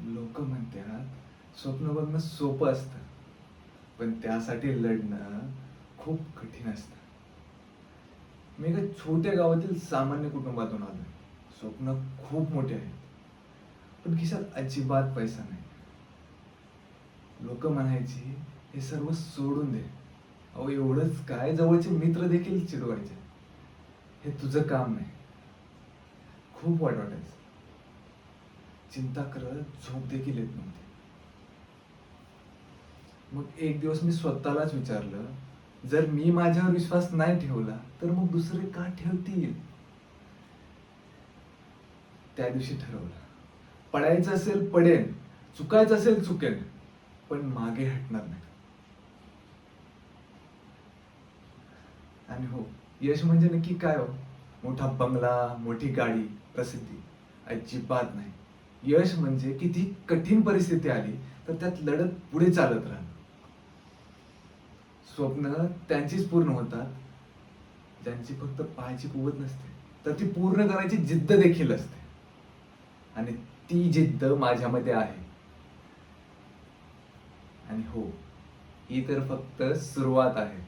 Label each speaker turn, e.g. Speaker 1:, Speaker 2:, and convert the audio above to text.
Speaker 1: लोक म्हणतात स्वप्न बघणं सोपं असतं, पण त्यासाठी लढणं खूप कठीण असतं. मी एका छोट्या गावातील सामान्य कुटुंबातून आलोय. स्वप्न खूप मोठे आहेत, पण खिशात अजिबात पैसा नाही. लोक म्हणायची हे सर्व सोडून दे. अहो एवढंच काय, जवळचे मित्र देखील चिडवायचे, हे तुझं काम नाही. खूप वाईट वाटायचं. चिंता करत झोप देखील येत नव्हती. मग एक दिवस मी स्वतःलाच विचारलं, जर मी माझ्यावर विश्वास नाही ठेवला तर मग दुसरे का ठेवतील? त्या दिवशी ठरवलं, पडायचं असेल पडेन, चुकायचं असेल चुकेन, पण मागे हटणार नाही. आणि हो, यश म्हणजे नक्की काय हो? मोठा बंगला, मोठी गाडी, प्रसिद्धी? अजिबात नाही. यश म्हणजे किती कठीण परिस्थिती आली तर त्यात लढत पुढे चालत राहणं. स्वप्न त्यांचीच पूर्ण होतात ज्यांची फक्त पाहायची कुवत नसते, तर ती पूर्ण करायची जिद्द देखील असते. आणि ती जिद्द माझ्यामध्ये आहे. आणि हो, ही तर फक्त सुरुवात आहे.